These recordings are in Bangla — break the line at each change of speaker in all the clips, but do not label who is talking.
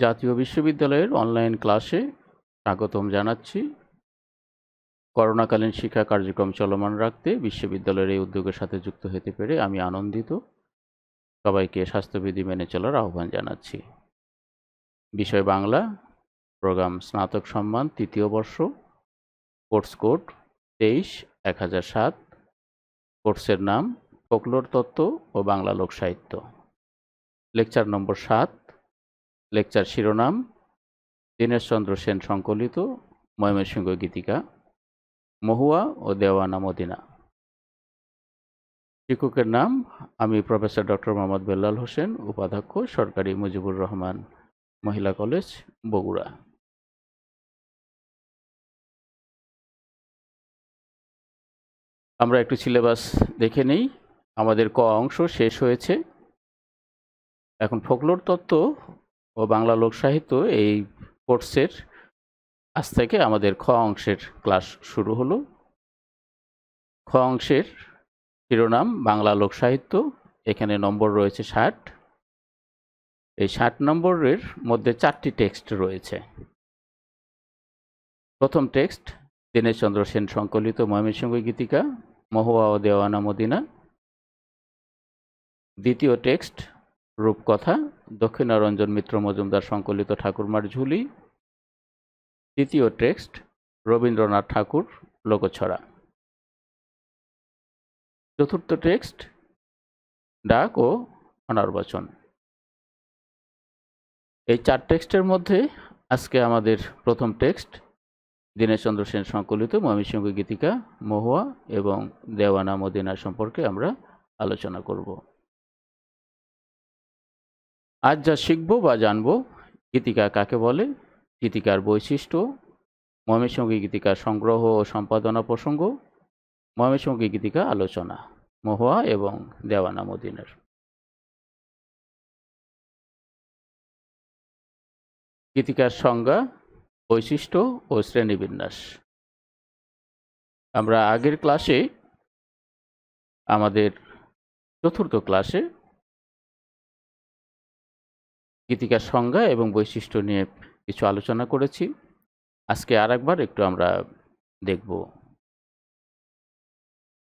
জাতীয় বিশ্ববিদ্যালয়ের অনলাইন ক্লাসে স্বাগতম জানাচ্ছি। করোনাকালীন শিক্ষা কার্যক্রম চলমান রাখতে বিশ্ববিদ্যালয়ের এই উদ্যোগের সাথে যুক্ত হতে পেরে আমি আনন্দিত। সবাইকে স্বাস্থ্যবিধি মেনে চলার আহ্বান জানাচ্ছি। বিষয় বাংলা, প্রোগ্রাম স্নাতক সম্মান, তৃতীয় বর্ষ, কোর্স কোড 23-1007। কোর্সের নাম ফোকলোর তত্ত্ব ও বাংলা লোকসাহিত্য। Lecture number 7। লেকচার শিরোনাম দীনেশচন্দ্র সেন সংকলিত ময়মনসিংহ গীতিকা, মহুয়া ও দেওয়ানা মদিনা। শিক্ষকের নাম আমি প্রফেসর ডক্টর মোহাম্মদ বেল্লাল হোসেন, উপাধ্যক্ষ, সরকারি মুজিবুর রহমান মহিলা কলেজ, বগুড়া। আমরা একটু সিলেবাস দেখে নেই। আমাদের ক অংশ শেষ হয়েছে। এখন ফোকলোর তত্ত্ব ও বাংলা লোকসাহিত্য এই কোর্সের আজ থেকে আমাদের খ অংশের ক্লাস শুরু হলো। খ অংশের শিরোনাম বাংলা লোকসাহিত্য। এখানে নম্বর রয়েছে 60। এই 60 নম্বরের মধ্যে 4টি টেক্সট রয়েছে। প্রথম টেক্সট দীনেশচন্দ্র সেন সংকলিত ময়মনসিংহ গীতিকা, মহুয়া ও দেওয়ানা মদিনা। দ্বিতীয় টেক্সট রূপকথা, দক্ষিণারঞ্জন মিত্র মজুমদার সংকলিত ঠাকুরমার ঝুলি। তৃতীয় টেক্সট রবীন্দ্রনাথ ঠাকুর, লোকছড়া। চতুর্থ টেক্সট ডাক ও অনারবচন। এই 4 টেক্সটের মধ্যে আজকে আমাদের প্রথম টেক্সট দীনেশচন্দ্র সেন সংকলিত ময়মনসিংহ গীতিকা, মহুয়া এবং দেওয়ানা মদিনা সম্পর্কে আমরা আলোচনা করব। আজ যা শিখব বা জানব, গীতিকা কাকে বলে, গীতিকার বৈশিষ্ট্য, ময়মনসিংহ গীতিকার সংগ্রহ ও সম্পাদনা প্রসঙ্গ, ময়মনসিংহ গীতিকা আলোচনা, মহুয়া এবং দেওয়ানা মদিনার। গীতিকার সংজ্ঞা, বৈশিষ্ট্য ও শ্রেণীবিন্যাস। আমরা আগের ক্লাসে, আমাদের চতুর্থ ক্লাসে গীতিকার সংজ্ঞা এবং বৈশিষ্ট্য নিয়ে কিছু আলোচনা করেছি। আজকে আরেকবার একটু আমরা দেখব।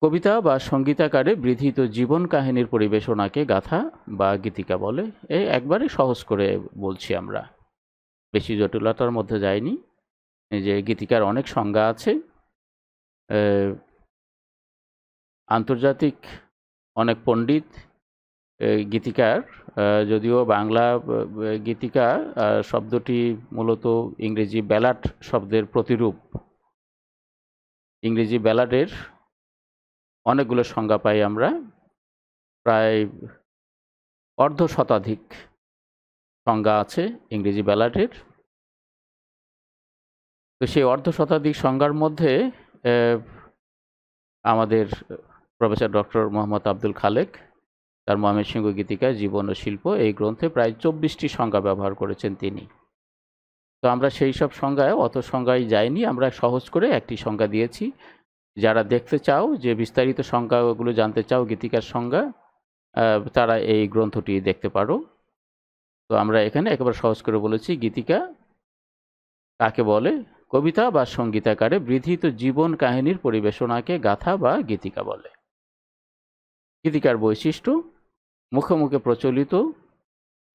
কবিতা বা সঙ্গীতাকারে বৃথিত জীবন কাহিনীর পরিবেশনাকে গাথা বা গীতিকা বলে। এই একবারে সহজ করে বলছি আমরা, বেশি জটিলতার মধ্যে যাইনি। এই যে গীতিকার অনেক সংজ্ঞা আছে, আন্তর্জাতিক অনেক পণ্ডিত গীতিকার, যদিও বাংলা গীতিকা শব্দটি মূলত ইংরেজি ব্যালাড শব্দের প্রতিরূপ। ইংরেজি ব্যালাডের অনেকগুলো সংজ্ঞা পাই আমরা, প্রায় অর্ধ শতাধিক সংজ্ঞা আছে ইংরেজি ব্যালাডের। তো সেই অর্ধ শতাধিক সংজ্ঞার মধ্যে আমাদের প্রফেসর ডক্টর মোহাম্মদ আব্দুল খালেক তার ময়মনসিংহ গীতিকা জীবন ও শিল্প এই গ্রন্থে প্রায় 24টি সংজ্ঞা ব্যবহার করেছেন তিনি। তো আমরা সেই সব সংজ্ঞায় অত সংজ্ঞায় যাইনি, আমরা সহজ করে একটি সংজ্ঞা দিয়েছি। যারা দেখতে চাও, যে বিস্তারিত সংজ্ঞাগুলো জানতে চাও গীতিকার সংজ্ঞা, তারা এই গ্রন্থটি দেখতে পারো। তো আমরা এখানে একেবারে সহজ করে বলেছি, গীতিকা কাকে বলে, কবিতা বা সঙ্গীতাকারে বৃথিত জীবন কাহিনীর পরিবেশনাকে গাথা বা গীতিকা বলে। গীতিকার বৈশিষ্ট্য, মুখে মুখে প্রচলিত,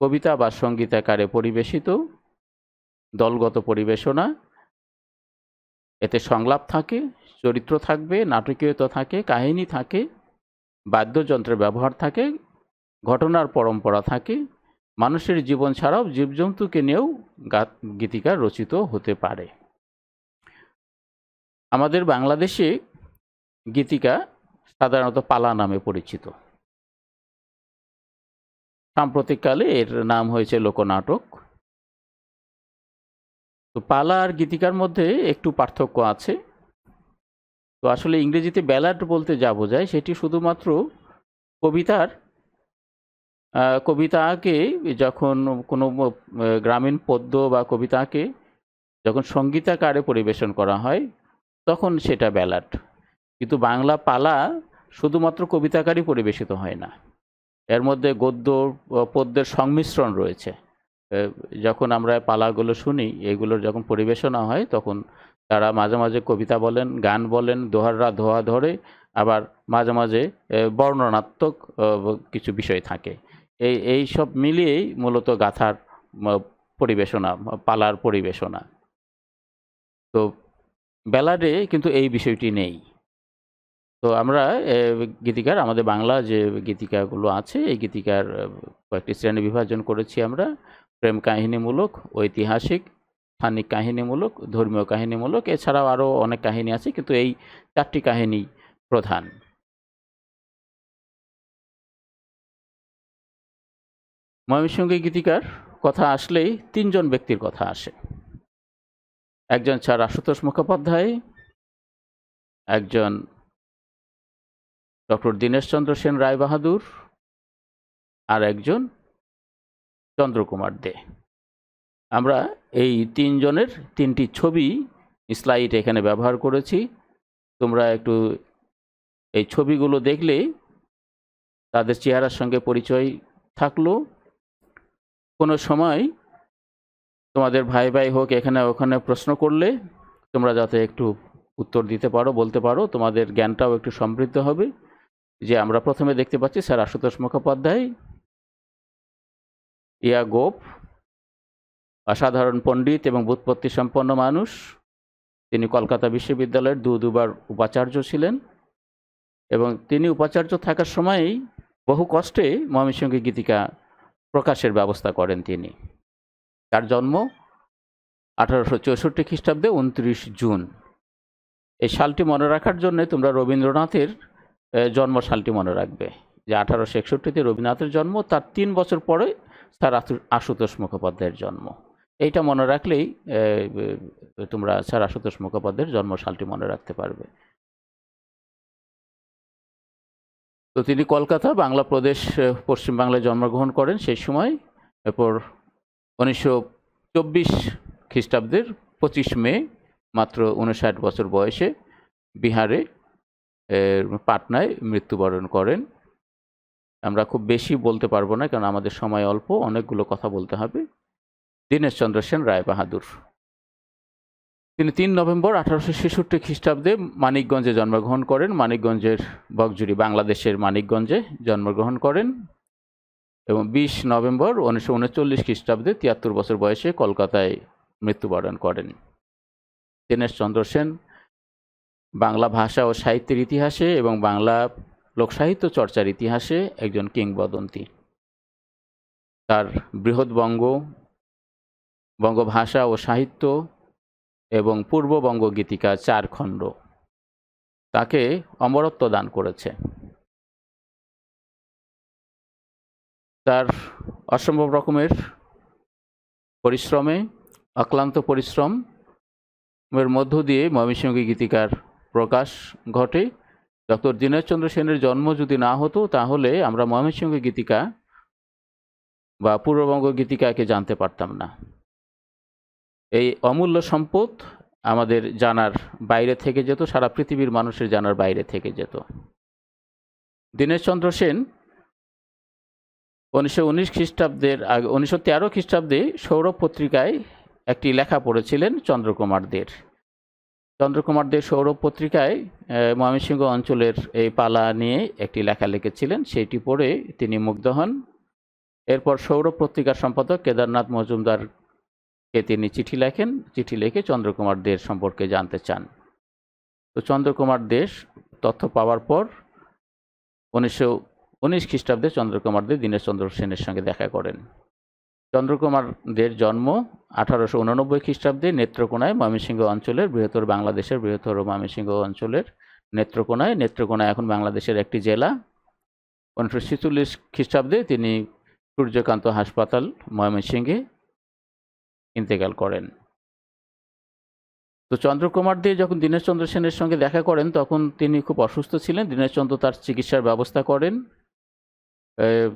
কবিতা বা সঙ্গীতাকারে পরিবেশিত, দলগত পরিবেশনা, এতে সংলাপ থাকে, চরিত্র থাকবে, নাটকীয়তা থাকে, কাহিনী থাকে, বাদ্যযন্ত্রের ব্যবহার থাকে, ঘটনার পরম্পরা থাকে, মানুষের জীবন ছাড়াও জীবজন্তুকে নিয়েও গীতিকা রচিত হতে পারে। আমাদের বাংলাদেশে গীতিকা সাধারণত পালা নামে পরিচিত। সাম্প্রতিককালে এর নাম হয়েছে লোকনাটক। তো পালা আর গীতিকার মধ্যে একটু পার্থক্য আছে। তো আসলে ইংরেজিতে ব্যালাড বলতে যা বোঝায় সেটি শুধুমাত্র কবিতাকে যখন কোনো গ্রামীণ পদ্য বা কবিতাকে যখন সঙ্গীতাকারে পরিবেশন করা হয় তখন সেটা ব্যালাড। কিন্তু বাংলা পালা শুধুমাত্র কবিতাকারই পরিবেশিত হয় না, এর মধ্যে গদ্য পদ্যের সংমিশ্রণ রয়েছে। যখন আমরা পালাগুলো শুনি, এগুলোর যখন পরিবেশনা হয়, তখন তারা মাঝে মাঝে কবিতা বলেন, গান বলেন, দোহাররা ধোয়া ধরে, আবার মাঝে মাঝে বর্ণনাত্মক কিছু বিষয় থাকে। এই সব মিলিয়েই মূলত গাথার পরিবেশনা, পালার পরিবেশনা। তো ব্যালাডে কিন্তু এই বিষয়টি নেই। তো আমরা গীতিকার, আমাদের বাংলা যে গীতিকাগুলো আছে, এই গীতিকার কয়েকটি শ্রেণী বিভাজন করেছি আমরা। প্রেম কাহিনীমূলক, ঐতিহাসিক, স্থানিক কাহিনীমূলক, ধর্মীয় কাহিনীমূলক, এছাড়াও আরও অনেক কাহিনী আছে, কিন্তু এই 4টি কাহিনী প্রধান। ময়মনসিংহের গীতিকার কথা আসলেই 3 জন ব্যক্তির কথা আসে। একজন স্যার আশুতোষ মুখোপাধ্যায়, একজন ডক্টর দীনেশচন্দ্র সেন রায়বাহাদুর, আর একজন চন্দ্রকুমার দে। আমরা এই 3 জনের 3টি ছবি স্লাইড এখানে ব্যবহার করেছি। তোমরা একটু এই ছবিগুলো দেখলে তাদের চেহারার সঙ্গে পরিচয় থাকলো। কোনো সময় তোমাদের ভাই ভাই হোক, এখানে ওখানে প্রশ্ন করলে তোমরা যাতে একটু উত্তর দিতে পারো, বলতে পারো, তোমাদের জ্ঞানটাও একটু সমৃদ্ধ হবে। যে আমরা প্রথমে দেখতে পাচ্ছি স্যার আশুতোষ মুখোপাধ্যায়, ইয়া গোপ, অসাধারণ পণ্ডিত এবং ব্যুৎপত্তি সম্পন্ন মানুষ। তিনি কলকাতা বিশ্ববিদ্যালয়ের দুবার উপাচার্য ছিলেন, এবং তিনি উপাচার্য থাকার সময়ই বহু কষ্টে ময়মনসিংহ গীতিকা প্রকাশের ব্যবস্থা করেন তিনি। তার জন্ম 1864 খ্রিস্টাব্দে 29 জুন। এই সালটি মনে রাখার জন্য তোমরা রবীন্দ্রনাথের জন্ম সালটি মনে রাখবে, যে 1861-তে রবীন্দ্রনাথের জন্ম, তার 3 বছর পরে স্যার আশুতোষ মুখোপাধ্যায়ের জন্ম। এইটা মনে রাখলেই তোমরা স্যার আশুতোষ মুখোপাধ্যায়ের জন্ম সালটি মনে রাখতে পারবে। তো তিনি কলকাতা, বাংলা প্রদেশ, পশ্চিমবাংলায় জন্মগ্রহণ করেন সেই সময়। এরপর 1924 খ্রিস্টাব্দের 25 মে, মাত্র 59 বছর বয়সে বিহারে পাটনায় মৃত্যুবরণ করেন। আমরা খুব বেশি বলতে পারবো না, কারণ আমাদের সময় অল্প, অনেকগুলো কথা বলতে হবে। দীনেশচন্দ্র সেন রায়বাহাদুর, তিনি 3 নভেম্বর 1866 খ্রিস্টাব্দে মানিকগঞ্জে জন্মগ্রহণ করেন। মানিকগঞ্জের বকজুড়ি, বাংলাদেশের মানিকগঞ্জে জন্মগ্রহণ করেন, এবং 20 নভেম্বর 1939 খ্রিস্টাব্দে 73 বছর বয়সে কলকাতায় মৃত্যুবরণ করেন। দীনেশচন্দ্র সেন বাংলা ভাষা ও সাহিত্যের ইতিহাসে এবং বাংলা লোকসাহিত্য চর্চার ইতিহাসে একজন কিংবদন্তি। তার বৃহৎবঙ্গ, বঙ্গভাষা ও সাহিত্য এবং পূর্ববঙ্গ গীতিকা 4 খণ্ড তাকে অমরত্ব দান করেছে। তার অসম্ভব রকমের পরিশ্রমে, অক্লান্ত পরিশ্রমের মধ্য দিয়ে ময়মনসিংহ গীতিকার প্রকাশ ঘটে। ডক্টর দীনেশচন্দ্র সেনের জন্ম যদি না হতো, তাহলে আমরা ময়মনসিংহ গীতিকা বা পূর্ববঙ্গ গীতিকাকে জানতে পারতাম না। এই অমূল্য সম্পদ আমাদের জানার বাইরে থেকে যেত, সারা পৃথিবীর মানুষের জানার বাইরে থেকে যেত। দীনেশচন্দ্র সেন 1919 খ্রিস্টাব্দের আগে 1913 খ্রিস্টাব্দে সৌরভ পত্রিকায় একটি লেখা পড়েছিলেন চন্দ্রকুমার দের। চন্দ্রকুমার দে সৌরভ পত্রিকায় ময়মনসিংহ অঞ্চলের এই পালা নিয়ে একটি লেখা লিখেছিলেন। সেটি পড়ে তিনি মুগ্ধ হন। এরপর সৌরভ পত্রিকার সম্পাদক কেদারনাথ মজুমদারকে তিনি চিঠি লেখেন। চিঠি লিখে চন্দ্রকুমার দের সম্পর্কে জানতে চান। তো চন্দ্রকুমার দে তথ্য পাওয়ার পর 1919 খ্রিস্টাব্দে চন্দ্রকুমার দে দীনেশচন্দ্র সেনের সঙ্গে দেখা করেন। চন্দ্রকুমার দের জন্ম 1889 খ্রিস্টাব্দে নেত্রকোনায়, ময়মনসিংহ অঞ্চলের বৃহত্তর, বাংলাদেশের বৃহত্তর ময়মনসিংহ অঞ্চলের নেত্রকোনায়। নেত্রকোনা এখন বাংলাদেশের একটি জেলা। 1946 খ্রিস্টাব্দে তিনি সূর্যকান্ত হাসপাতাল, ময়মনসিংহে ইন্তেকাল করেন। তো চন্দ্রকুমার দে যখন দীনেশচন্দ্র সেনের সঙ্গে দেখা করেন, তখন তিনি খুব অসুস্থ ছিলেন। দীনেশচন্দ্র তার চিকিৎসার ব্যবস্থা করেন,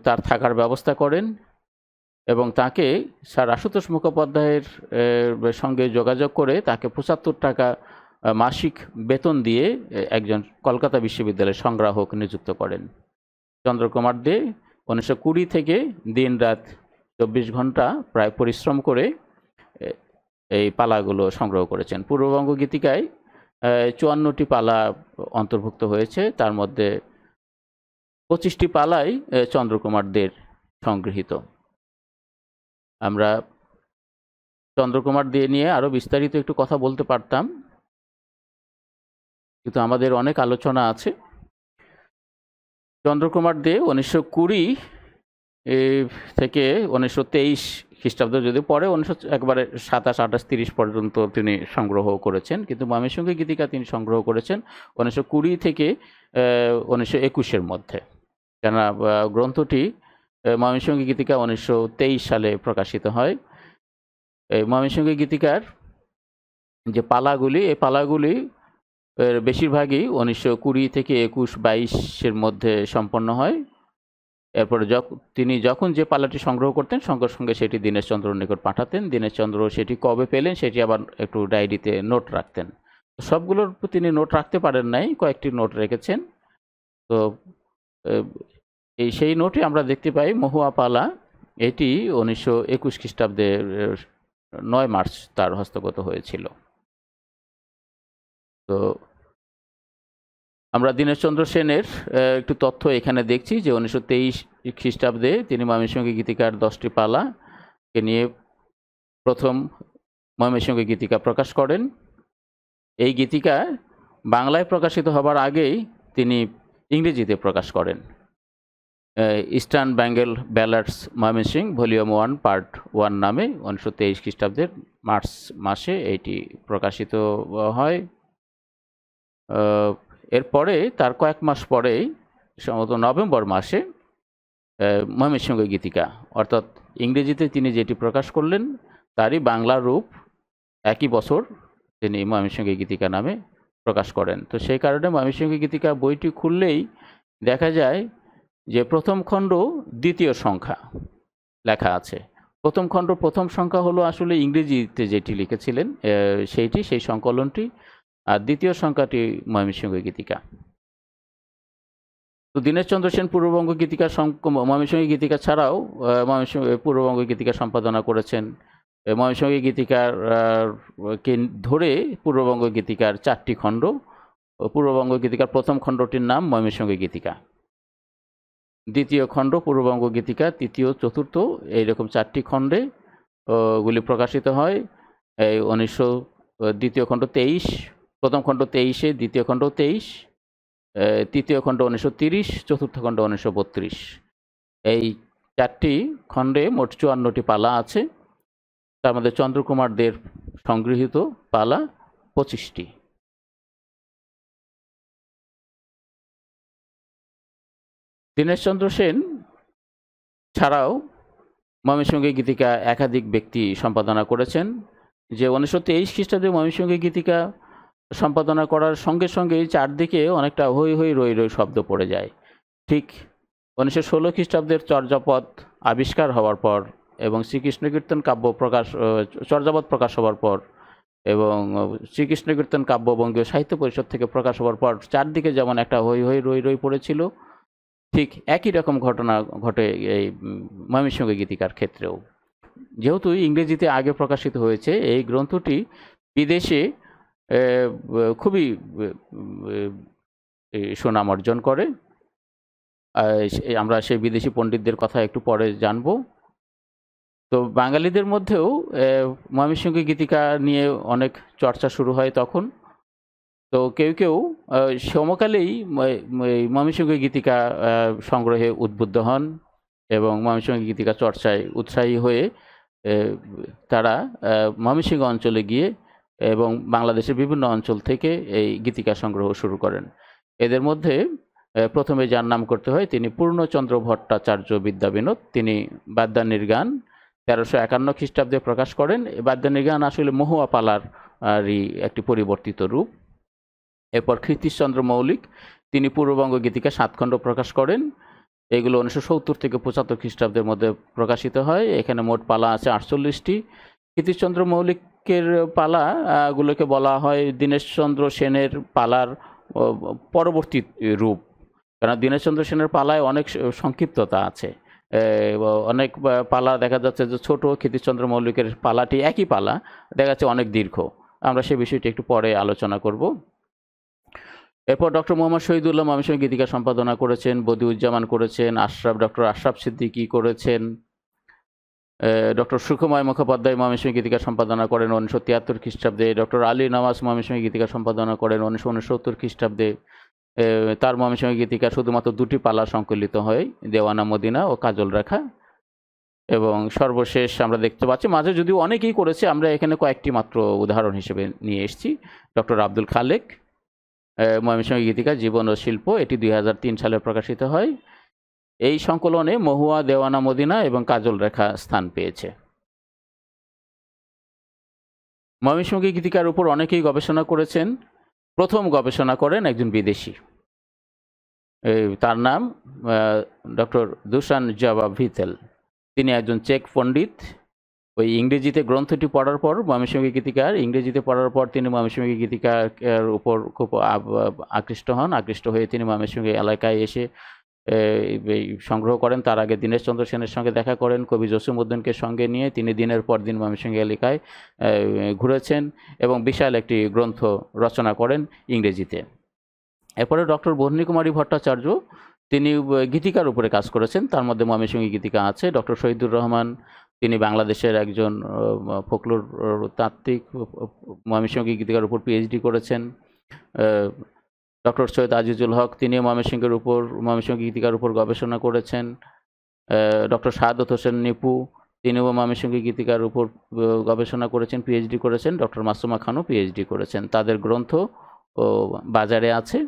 তার থাকার ব্যবস্থা করেন, এবং তাকে স্যার আশুতোষ মুখোপাধ্যায়ের সঙ্গে যোগাযোগ করে তাকে 75 টাকা মাসিক বেতন দিয়ে একজন কলকাতা বিশ্ববিদ্যালয়ের সংগ্রাহক নিযুক্ত করেন। চন্দ্রকুমার দে 1920 থেকে দিনরাত 24 ঘন্টা প্রায় পরিশ্রম করে এই পালাগুলো সংগ্রহ করেছেন। পূর্ববঙ্গ গীতিকায় 54টি পালা অন্তর্ভুক্ত হয়েছে, তার মধ্যে 25টি পালাই চন্দ্রকুমার দের সংগৃহীত। আমরা চন্দ্রকুমার দে নিয়ে আরো বিস্তারিত একটু কথা বলতে পারতাম, কিন্তু আমাদের অনেক আলোচনা আছে। চন্দ্রকুমার দে 1920 থেকে 1923 খ্রিস্টাব্দ, যদি পরে 1927, 28, 30 পর্যন্ত তিনি সংগ্রহ করেছেন, কিন্তু ময়মনসিংহ গীতিকা তিনি সংগ্রহ করেছেন 1920 থেকে 1921-এর মধ্যে। কেননা গ্রন্থটি ময়মনসিংহ গীতিকা 1923 সালে প্রকাশিত হয়। এই ময়মনসিংহ গীতিকার যে পালাগুলি, এই পালাগুলি বেশিরভাগই 1920 থেকে 21-22-এর মধ্যে সম্পন্ন হয়। এরপরে তিনি যখন যে পালাটি সংগ্রহ করতেন সঙ্গে সঙ্গে সেটি দীনেশচন্দ্রর নিকট পাঠাতেন। দীনেশচন্দ্র সেটি কবে পেলেন সেটি আবার একটু ডায়েরিতে নোট রাখতেন। সবগুলোর তিনি নোট রাখতে পারেন নাই, কয়েকটি নোট রেখেছেন। তো সেই নোটে আমরা দেখতে পাই মহুয়া পালা, এটি 1921 খ্রিস্টাব্দের 9 মার্চ তার হস্তগত হয়েছিল। তো আমরা দীনেশচন্দ্র সেনের একটু তথ্য এখানে দেখছি যে 1923 খ্রিস্টাব্দে তিনি ময়মনসিংহ গীতিকার 10টি পালাকে নিয়ে প্রথম ময়মনসিংহ গীতিকা প্রকাশ করেন। এই গীতিকা বাংলায় প্রকাশিত হবার আগেই তিনি ইংরেজিতে প্রকাশ করেন। Eastern Bengal ব্যালাডস Mymensingh volume 1 part 1 নামে 1923 খ্রিস্টাব্দের মার্চ মাসে এটি প্রকাশিত হয়। এরপরে তার কয়েক মাস পরেই সম্ভবত নভেম্বর মাসে ময়মনসিংহ গীতিকা, অর্থাৎ ইংরেজিতে তিনি যেটি প্রকাশ করলেন তারই বাংলা রূপ একই বছর তিনি ময়মনসিংহ গীতিকা নামে প্রকাশ করেন। তো সেই কারণে ময়মনসিংহ গীতিকা বইটি খুললেই দেখা যায় যে প্রথম খণ্ড দ্বিতীয় সংখ্যা লেখা আছে। প্রথম খণ্ড প্রথম সংখ্যা হলো আসলে ইংরেজিতে যেটি লিখেছিলেন সেই সংকলনটি, আর দ্বিতীয় সংখ্যাটি ময়মনসিংহ গীতিকা। তো দীনেশচন্দ্র সেন পূর্ববঙ্গ গীতিকা ময়মনসিংহ গীতিকা ছাড়াও ময়মনসিংহ পূর্ববঙ্গ গীতিকা সম্পাদনা করেছেন। ময়মনসিংহ গীতিকার কে ধরে পূর্ববঙ্গ গীতিকার 4টি খণ্ড। পূর্ববঙ্গ গীতিকার প্রথম খণ্ডটির নাম ময়মনসিংহ গীতিকা, দ্বিতীয় খণ্ড পূর্ববঙ্গ গীতিকা, তৃতীয়, চতুর্থ, এইরকম 4টি খণ্ডে গুলি প্রকাশিত হয়। এই দ্বিতীয় খণ্ড 23, প্রথম খণ্ড 23, দ্বিতীয় খণ্ড 23, তৃতীয় খণ্ড 1930, চতুর্থ খণ্ড 1932। এই 4টি খণ্ডে মোট 54টি পালা আছে। তার মধ্যে চন্দ্রকুমার দের সংগৃহীত পালা 25টি। দীনেশচন্দ্র সেন ছাড়াও ময়মনসিংহ গীতিকা একাধিক ব্যক্তি সম্পাদনা করেছেন। যে 1923 খ্রিস্টাব্দে ময়মনসিংহ গীতিকা সম্পাদনা করার সঙ্গে সঙ্গেই চারদিকে অনেকটা হই হই রই রই শব্দ পড়ে যায়। ঠিক 1916 খ্রিস্টাব্দের চর্যাপদ আবিষ্কার হওয়ার পর এবং শ্রীকৃষ্ণ কীর্তন কাব্য চর্যাপদ প্রকাশ হওয়ার পর এবং শ্রীকৃষ্ণ কীর্তন কাব্য বঙ্গীয় সাহিত্য পরিষদ থেকে প্রকাশ হওয়ার পর চারদিকে যেমন একটা হই হই রই রই পড়েছিল, ঠিক একই রকম ঘটনা ঘটে এই ময়মনসিংহ গীতিকার ক্ষেত্রেও। যেহেতু ইংরেজিতে আগে প্রকাশিত হয়েছে, এই গ্রন্থটি বিদেশে খুবই সুনাম অর্জন করে। আমরা সেই বিদেশি পণ্ডিতদের কথা একটু পরে জানব। তো বাঙালিদের মধ্যেও ময়মনসিংহ গীতিকা নিয়ে অনেক চর্চা শুরু হয় তখন। তো কেউ কেউ সমকালেই ময়মনসিংহ গীতিকা সংগ্রহে উদ্বুদ্ধ হন এবং ময়মনসিংহ গীতিকা চর্চায় উৎসাহী হয়ে তারা ময়মনসিংহ অঞ্চলে গিয়ে এবং বাংলাদেশের বিভিন্ন অঞ্চল থেকে এই গীতিকা সংগ্রহ শুরু করেন। এদের মধ্যে প্রথমে যার নাম করতে হয় তিনি পূর্ণচন্দ্র ভট্টাচার্য বিদ্যাবিনোদ। তিনি বাদ্যানির গান 1351 খ্রিস্টাব্দে প্রকাশ করেন। বাদ্যানির গান আসলে মহুয়া পালারই একটি পরিবর্তিত রূপ। এরপর ক্ষিতীশচন্দ্র মৌলিক, তিনি পূর্ববঙ্গ গীতিকা 7 খণ্ড প্রকাশ করেন। এগুলো 1970 থেকে 75 খ্রিস্টাব্দের মধ্যে প্রকাশিত হয়। এখানে মোট পালা আছে 48টি। ক্ষিতীশচন্দ্র মৌলিকের পালাগুলোকে বলা হয় দীনেশচন্দ্র সেনের পালার পরবর্তী রূপ, কারণ দীনেশচন্দ্র সেনের পালায় অনেক সংক্ষিপ্ততা আছে। অনেক পালা দেখা যাচ্ছে যে ছোট, ক্ষিতিশচন্দ্র মৌলিকের পালাটি একই পালা, দেখা যাচ্ছে অনেক দীর্ঘ। আমরা সে বিষয়টি একটু পরে আলোচনা করব। এরপর ডক্টর মোহাম্মদ শহীদুল্লাহ ময়মনসিংহ গীতিকা সম্পাদনা করেছেন, বদিউজ্জামান করেছেন, ডক্টর আশরাফ সিদ্দিকী করেছেন, ডক্টর সুখময় মুখোপাধ্যায় ময়মনসিংহ গীতিকা সম্পাদনা করেন 1973 খ্রিস্টাব্দে, ডক্টর আলী নওয়াজ ময়মনসিংহ গীতিকা সম্পাদনা করেন 1969 খ্রিস্টাব্দে। তার ময়মনসিংহ গীতিকা শুধুমাত্র দুটি পালা সংকলিত হয়, দেওয়ানা মদিনা ও কাজল রেখা। এবং সর্বশেষ আমরা দেখতে পাচ্ছি মাঝে যদিও অনেকেই করেছে, আমরা এখানে কয়েকটি মাত্র উদাহরণ হিসেবে নিয়ে এসেছি। ডক্টর আব্দুল খালেক ময়মনসিংহ গীতিকা জীবন ও শিল্প, এটি 2003 সালে প্রকাশিত হয়। এই সংকলনে মহুয়া, দেওয়ানা মদিনা এবং কাজল রেখা স্থান পেয়েছে। ময়মনসিংহ গীতিকার উপর অনেকেই গবেষণা করেছেন। প্রথম গবেষণা করেন একজন বিদেশি, তার নাম ডক্টর দুশান জাভা ভিতেল। তিনি একজন চেক পণ্ডিত। ওই ইংরেজিতে গ্রন্থটি পড়ার পর ময়মনসিংহ গীতিকার ইংরেজিতে পড়ার পর তিনি ময়মনসিংহ গীতিকার উপর খুব আকৃষ্ট হয়ে তিনি ময়মনসিংহ এলাকায় এসে এই সংগ্রহ করেন। তার আগে দীনেশচন্দ্র সেনের সঙ্গে দেখা করেন, কবি জসীমউদ্দীনকে সঙ্গে নিয়ে তিনি দিনের পর দিন ময়মনসিংহ এলাকায় ঘুরেছেন এবং বিশাল একটি গ্রন্থ রচনা করেন ইংরেজিতে। এরপরে ডক্টর বহ্নিকুমারী ভট্টাচার্য, তিনি গীতিকার উপরে কাজ করেছেন, তার মধ্যে ময়মনসিংহ গীতিকা আছে। ডক্টর শহীদুর রহমান, তিনি বাংলাদেশের একজন ফোকলোর তাত্ত্বিক, ময়মনসিংহ গীতিকার উপর পিএইচডি করেছেন। ডক্টর সৈয়দ আজিজুল হক, তিনি ময়মনসিংহ গীতিকার উপর গবেষণা করেছেন। ডক্টর শাহাদত হোসেন নিপু, তিনিও ময়মনসিংহ গীতিকার উপর গবেষণা করেছেন, পিএইচডি করেছেন। ডক্টর মাসুমা খানও পিএইচডি করেছেন, তাদের গ্রন্থ বাজারে আছে।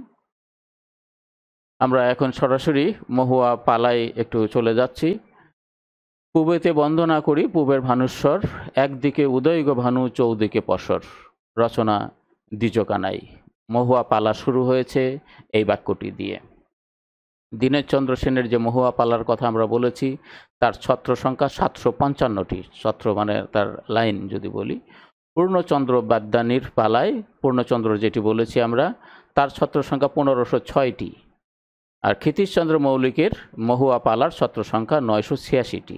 আমরা এখন সরাসরি মহুয়া পালায় একটু চলে যাচ্ছি। পূবেতে বন্দনা করি পূবের ভানুস্বর, একদিকে উদয় গো ভানু, চৌদিকে পসর, রচনা দ্বিজকানাই। মহুয়া পালা শুরু হয়েছে এই বাক্যটি দিয়ে। দীনেশচন্দ্র সেনের যে মহুয়া পালার কথা আমরা বলেছি, তার ছত্র সংখ্যা 755টি। ছত্র মানে তার লাইন যদি বলি। পূর্ণচন্দ্র বাদ্যানির পালায়, পূর্ণচন্দ্র যেটি বলেছি আমরা, তার ছত্র সংখ্যা 1506টি। আর ক্ষিতীশচন্দ্র মৌলিকের মহুয়া পালার ছত্র সংখ্যা 986টি।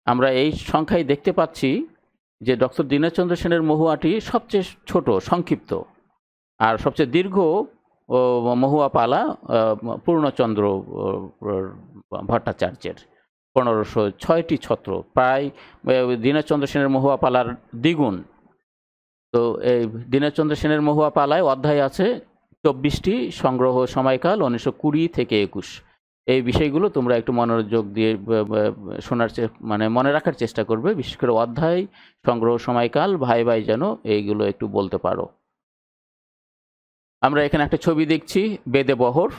আমরা এই সংখ্যায় দেখতে পাচ্ছি যে ডক্টর দীনেশচন্দ্র সেনের মহুয়াটি সবচেয়ে ছোট, সংক্ষিপ্ত, আর সবচেয়ে দীর্ঘ মহুয়া পালা পূর্ণচন্দ্র ভট্টাচার্যের 1506টি ছত্র, প্রায় দীনেশচন্দ্র সেনের মহুয়া পালার দ্বিগুণ। তো এই দীনেশচন্দ্র সেনের মহুয়া পালায় অধ্যায় আছে 24টি, সংগ্রহ সময়কাল 1920 থেকে 21। এই বিষয়গুলো তোমরা একটু মনোযোগ দিয়ে শোনার মনে রাখার চেষ্টা করবে, বিশেষ করে অধ্যায়, সংগ্রহ সময়কাল, ভাই ভাই যেন এইগুলো একটু বলতে পারো। আমরা এখানে একটা ছবি দেখছি, বেদে বহর।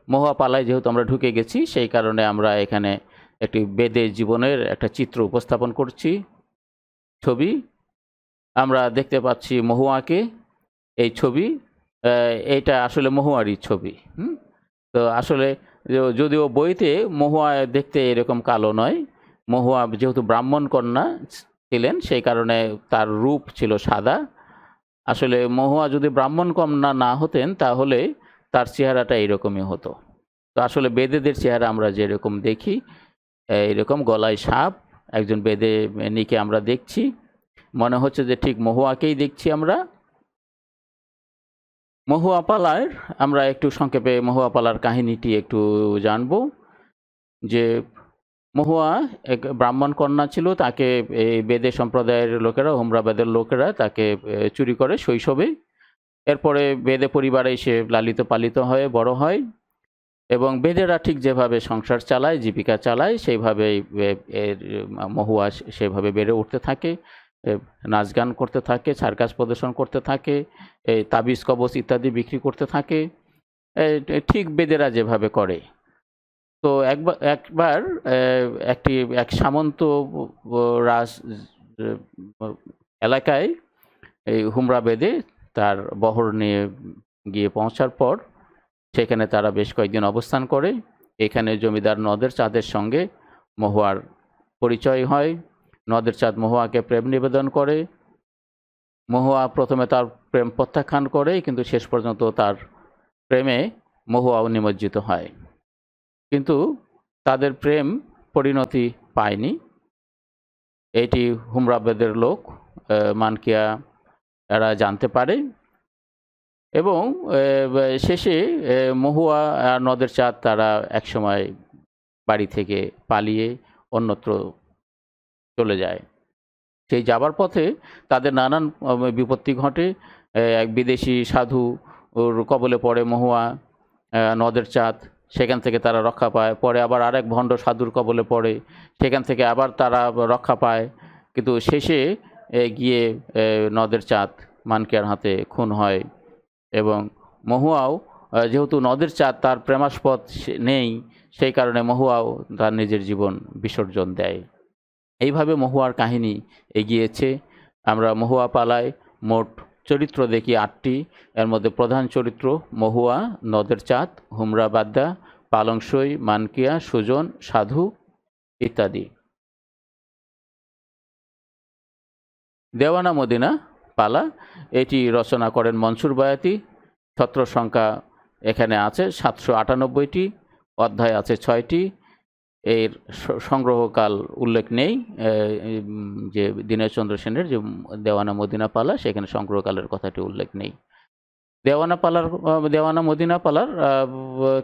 মহুয়া পালায় যেহেতু আমরা ঢুকে গেছি, সেই কারণে আমরা এখানে একটি বেদে জীবনের একটা চিত্র উপস্থাপন করছি। ছবি আমরা দেখতে পাচ্ছি মহুয়াকে, এই ছবি, এইটা আসলে মহুয়ারই ছবি। তো আসলে যদিও বইতে মহুয়া দেখতে এরকম কালো নয়, মহুয়া যেহেতু ব্রাহ্মণ কন্যা ছিলেন সেই কারণে তার রূপ ছিল সাদা। আসলে মহুয়া যদি ব্রাহ্মণ কন্যা না হতেন তাহলে তার চেহারাটা এইরকমই হতো। তো আসলে বেদেদের চেহারা আমরা যেরকম দেখি, এইরকম গলায় সাপ, একজন বেদে নিকে আমরা দেখছি, মনে হচ্ছে যে ঠিক মহুয়াকেই দেখছি আমরা। মহুয়া পালার আমরা একটু সংক্ষেপে মহুয়া পালার কাহিনীটি একটু জানব। যে মহুয়া এক ব্রাহ্মণ কন্যা ছিল, তাকে এই বেদে সম্প্রদায়ের লোকেরা, হোমরা বেদের লোকেরা তাকে চুরি করে শৈশবে। এরপরে বেদে পরিবারে সে লালিত পালিত হয়ে বড় হয় এবং বেদেরা ঠিক যেভাবে সংসার চালায়, জীবিকা চালায়, সেইভাবেই মহুয়া সেভাবে বেড়ে উঠতে থাকে, নাচ গান করতে থাকে, সার্কাস প্রদর্শন করতে থাকে, এই তাবিজ কবচ ইত্যাদি বিক্রি করতে থাকে, ঠিক বেদেরা যেভাবে করে। তো একবার এক সামন্ত রাজ এলাকায় এই হুমরা বেদে তার বহর নিয়ে গিয়ে পৌঁছার পর সেখানে তারা বেশ কয়েকদিন অবস্থান করে। এখানে জমিদার নদের চাঁদের সঙ্গে মহুয়ার পরিচয় হয়। নদের চাঁদ মহুয়াকে প্রেম নিবেদন করে। মহুয়া প্রথমে তার প্রেম প্রত্যাখ্যান করে, কিন্তু শেষ পর্যন্ত তার প্রেমে মহুয়াও নিমজ্জিত হয়। কিন্তু তাদের প্রেম পরিণতি পায়নি। এটি হুমরাবেদের লোক মানকিয়া এরা জানতে পারে এবং শেষে মহুয়া আর নদের চাঁদ তারা একসময় বাড়ি থেকে পালিয়ে অন্যত্র চলে যায়। সেই যাবার পথে তাদের নানান বিপত্তি ঘটে। এক বিদেশি সাধু ওর কবলে পড়ে মহুয়া, নদের চাঁদ, সেখান থেকে তারা রক্ষা পায়। পরে আবার আরেক ভণ্ড সাধুর কবলে পড়ে, সেখান থেকে আবার তারা রক্ষা পায়। কিন্তু শেষে গিয়ে নদের চাঁদ মানকিয়ার হাতে খুন হয় এবং মহুয়াও যেহেতু নদের চাঁদ তার প্রেমাস্পদ নেই, সেই কারণে মহুয়াও তার নিজের জীবন বিসর্জন দেয়। এইভাবে মহুয়ার কাহিনী এগিয়েছে। আমরা মহুয়া পালায় মোট চরিত্র দেখি 8টি। এর মধ্যে প্রধান চরিত্র মহুয়া, নদের চাঁদ, হুমরা বাদ্দা, পালংসই, মানকিয়া, সুজন, সাধু ইত্যাদি। দেওয়ানা মদিনা পালা এটি রচনা করেন মনসুর বয়াতি। ছত্র সংখ্যা এখানে আছে 798টি, অধ্যায় আছে 6টি। এর সংগ্রহকাল উল্লেখ নেই, যে দীনেশচন্দ্র সেনের যে দেওয়ানা মদিনা পালা সেখানে সংগ্রহকালের কথাটি উল্লেখ নেই। দেওয়ানা মদিনা পালার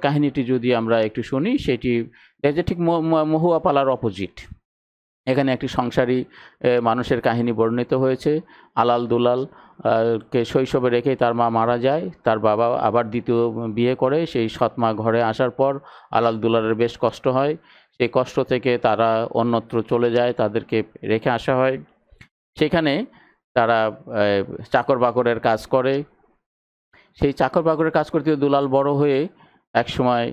কাহিনীটি যদি আমরা একটু শুনি, সেটি যে ঠিক মহুয়া পালার অপোজিট। এখানে একটি সংসারী মানুষের কাহিনী বর্ণিত হয়েছে। আলাল দুলাল কে শৈশবে রেখে তার মা মারা যায়, তার বাবা আবার দ্বিতীয় বিয়ে করে। সেই সৎমা ঘরে আসার পর আলাল দুলালের বেশ কষ্ট হয়, সেই কষ্ট থেকে তারা অন্যত্র চলে যায়, তাদেরকে রেখে আসা হয়। সেখানে তারা চাকর বাকরের কাজ করে। সেই চাকর বাকরের কাজ করতে দুলাল বড় হয়ে একসময়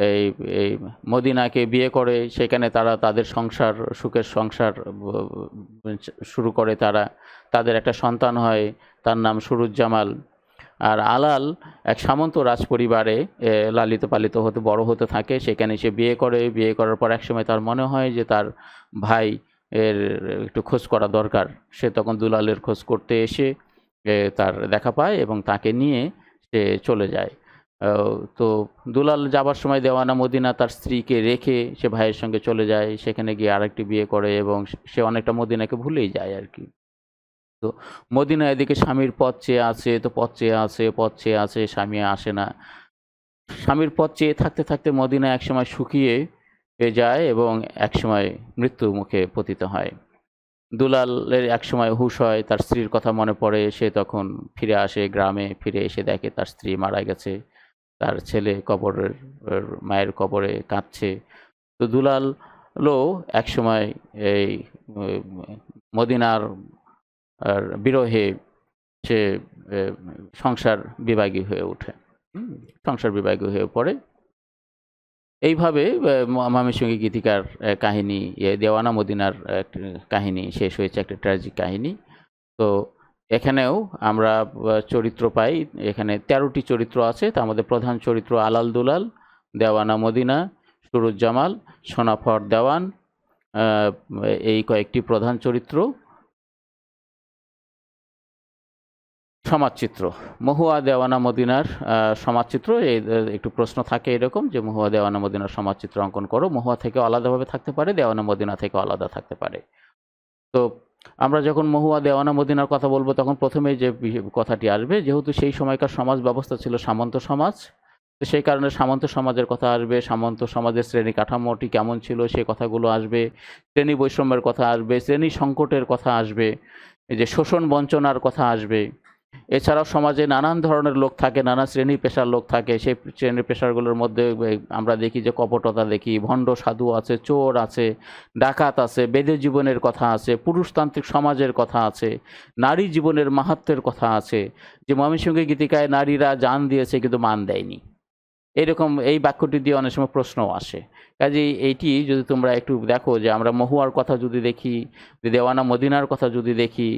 এই মদিনাকে বিয়ে করে। সেখানে তারা তাদের সংসার, সুখের সংসার শুরু করে। তাদের একটা সন্তান হয়, তার নাম সুরুজ্জামাল। আর আলাল এক সামন্ত রাজ পরিবারে লালিত পালিত হতে বড় হতে থাকে। সেখানে সে বিয়ে করে। বিয়ে করার পর একসময় তার মনে হয় যে তার ভাই এর একটু খোঁজ করা দরকার। সে তখন দুলালের খোঁজ করতে এসে তার দেখা পায় এবং তাকে নিয়ে সে চলে যায়। তো দুলাল যাবার সময় দেওয়ানা মদিনা তার স্ত্রীকে রেখে সে ভাইয়ের সঙ্গে চলে যায়। সেখানে গিয়ে আরেকটি বিয়ে করে এবং সে অনেকটা মদিনাকে ভুলেই যায় আর কি। তো মদিনা এদিকে স্বামীর পথ চেয়ে আছে, তো পথ চেয়ে আছে, স্বামী আসে না। স্বামীর পথ চেয়ে থাকতে থাকতে মদিনা একসময় শুকিয়ে যায় এবং একসময় মৃত্যু মুখে পতিত হয়। দুলালের একসময় হুঁশ হয়, তার স্ত্রীর কথা মনে পড়ে। সে তখন ফিরে আসে গ্রামে, ফিরে এসে দেখে তার স্ত্রী মারা গেছে, তার ছেলে মায়ের কবরে কাঁদছে। তো দুলালও একসময় এই মদিনার বিরহে সে সংসার বিভাগী হয়ে ওঠে, সংসার বিভাগী হয়ে পড়ে। এইভাবে ময়মনসিংহ গীতিকার কাহিনী, দেওয়ানা মদিনার কাহিনী শেষ হয়েছে, একটা ট্র্যাজিক কাহিনী। তো এখানেও আমরা চরিত্র পাই। এখানে 13টি চরিত্র আছে। তার মধ্যে প্রধান চরিত্র আলাল দুলাল, দেওয়ানা মদিনা, সুরুজ্জামাল, সোনাফর দেওয়ান, এই কয়েকটি প্রধান চরিত্র। সমাজচিত্র মহুয়া দেওয়ানা মদিনার সমাজচিত্র, একটু প্রশ্ন থাকে এরকম যে মহুয়া দেওয়ানা মদিনার সমাজচিত্র অঙ্কন করো। মহুয়া থেকে আলাদাভাবে থাকতে পারে, দেওয়ানা মদিনা থেকে আলাদা থাকতে পারে। তো আমরা যখন মহুয়া দেওয়ানা মদিনার কথা বলবো তখন প্রথমেই যে কথাটি আসবে, যেহেতু সেই সময়কার সমাজ ব্যবস্থা ছিল সামন্ত সমাজ, তো সেই কারণে সামন্ত সমাজের কথা আসবে। সামন্ত সমাজের শ্রেণী কাঠামোটি কেমন ছিল সে কথাগুলো আসবে, শ্রেণী বৈষম্যের কথা আসবে, শ্রেণী সংকটের কথা আসবে, এই যে শোষণ বঞ্চনার কথা আসবে। এছাড়াও সমাজে নানান ধরনের লোক থাকে, নানা শ্রেণী পেশার লোক থাকে। সেই শ্রেণী পেশারগুলোর মধ্যে আমরা দেখি যে কপটতা দেখি, ভণ্ড সাধু আছে, চোর আছে, ডাকাত আছে, বেদে জীবনের কথা আছে, পুরুষতান্ত্রিক সমাজের কথা আছে, নারী জীবনের মাহাত্ম্যের কথা আছে, যে ময়মনসিংহ গীতিকায় নারীরা জান দিয়েছে কিন্তু মান দেয়নি, এরকম এই বাক্যটি দিয়ে অনেক সময় প্রশ্নও আসে। কাজেই এইটি যদি তোমরা একটু দেখো যে আমরা মহুয়ার কথা যদি দেখি, দেওয়ানা মদিনার কথা যদি দেখি,